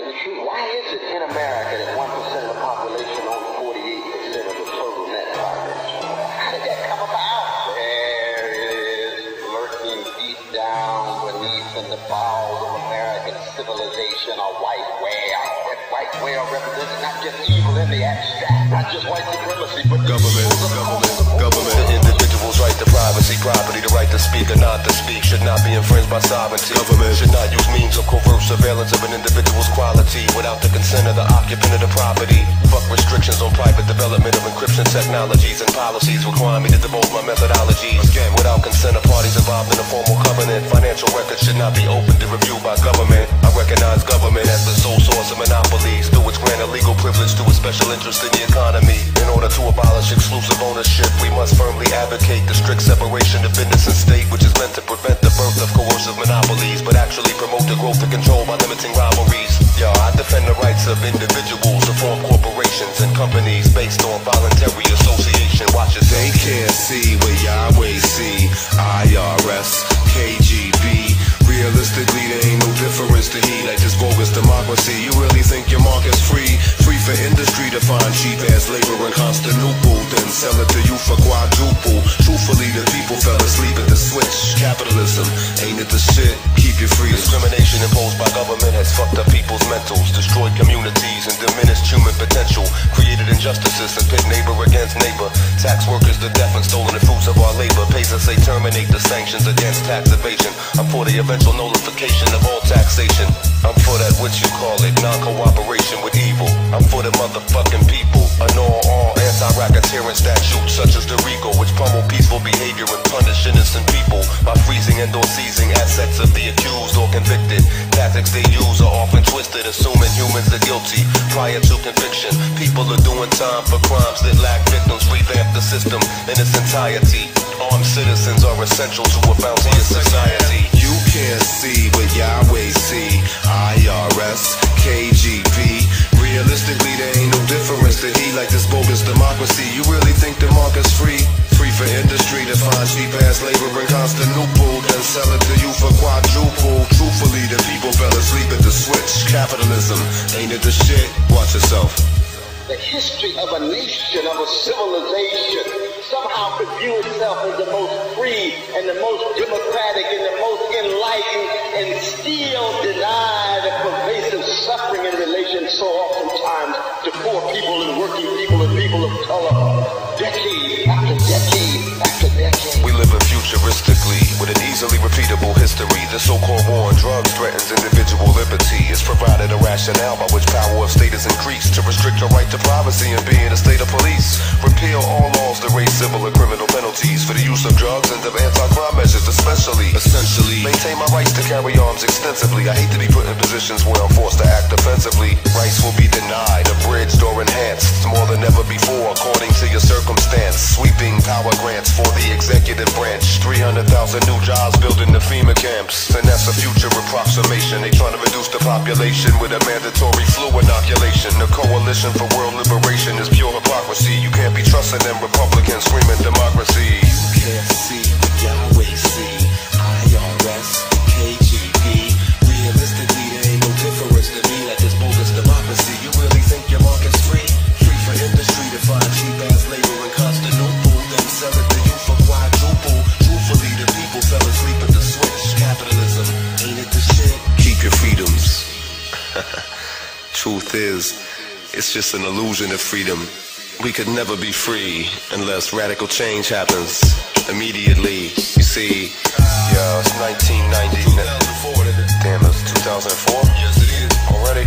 telling the truth. Why is it in America that 1% of the population owns 48% of the total net profit? How did that come about? There is lurking deep down beneath in the bowels of American civilization a white whale. That white whale represents not just evil in the abstract, not just white supremacy, but government. The individual's right to privacy, property, the right to speak or not to speak should not be infringed by sovereignty. Government should not use means of covert surveillance of an individual's quality without the consent of the occupant of the property. Fuck restrictions on private development of encryption technologies and policies require me to divulge my methodologies. Again, without consent of parties involved in a formal covenant, financial records should not be open to review by government. I recognize government as the sole source of monopolies through its granted legal privilege to a special interest in the economy. In order to abolish exclusive ownership, we must firmly advocate the strict separation of business and state, which is meant to prevent the birth of coercive monopolies, but actually promote the growth and control by limiting rivalries. I defend the rights of individuals to form corporations and companies based on voluntary association. Watch it. They can't see what Yahweh see. IRS, KGB. Realistically, there ain't no difference to he like this bogus democracy. You really think your market's free? Free for industry to find cheap-ass labor in Constantinople, then sell it to you for quadruple. Truthfully, the people fell asleep at the switch. Capitalism, ain't it the shit? Keep your freedom. Discrimination imposed by government has fucked up people's mentals, destroyed communities and diminished human potential, created injustices and pit neighbor against neighbor. Tax workers to death and stolen the fruits of our labor. Pays us say terminate the sanctions against tax evasion. I'm for the eventual nullification of all taxation. I'm for that what you call it, non-cooperation with evil. I'm for the motherfucking people. Annul all anti-racketeering statutes such as the RICO, which promote peaceful behavior and punish innocent people by freezing and or seizing assets of the accused or convicted. Tactics they use are often twisted, assuming humans are guilty prior to conviction. People are doing time for crimes that lack victims. Revamp the system in its entirety. Armed citizens are essential to a bounteous society. You can't see what Yahweh see. IRS, KGB. Realistically, there ain't no difference to he like this bogus democracy. You really think the market's free? Free for industry to find cheap-ass labor in Constantinople, then sell it to you for quadruple. Truthfully, the people fell asleep at the switch. Capitalism, ain't it the shit? Watch yourself. The history of a nation, of a civilization, somehow could view itself as the most free and the most democratic and the most enlightened, and still deny the pervasive suffering in relation so oftentimes to poor people and working people and people of color, decade after decade after decade. We live futuristically with an easily repeatable history. The so-called war on drugs threatens individual liberty. It's provided a rationale by which power of state is increased to restrict your right to privacy and be in a state of police. Repeal all laws that raise civil and criminal penalties for the use of drugs and of anti-crime measures especially. Essentially, maintain my rights to carry arms extensively. I hate to be put in positions where I'm forced to act offensively. Rights will be denied, abridged or enhanced more than ever before according to your circumstance. Sweeping power grants for the executive branch. 300,000 new jobs building the FEMA camps. And that's a future approximation. They trying to reduce the population with a mandatory flu inoculation. The Coalition for World Liberation is pure hypocrisy. You can't be trusting them Republicans screaming democracy. You can't see what Yahweh see. IRS, KGB. Realistically, there ain't no difference to me like this bogus democracy. You really think your market's free? Free for industry to find cheap-ass labor in Constantinople, then sell it to you for quadruple. Truthfully, the people fell asleep at the switch. Capitalism, ain't it the shit? Keep your freedoms. Truth is, it's just an illusion of freedom. We could never be free unless radical change happens immediately. You see, it's 1990. 2004. Damn, it's 2004? Yes, it is. Already?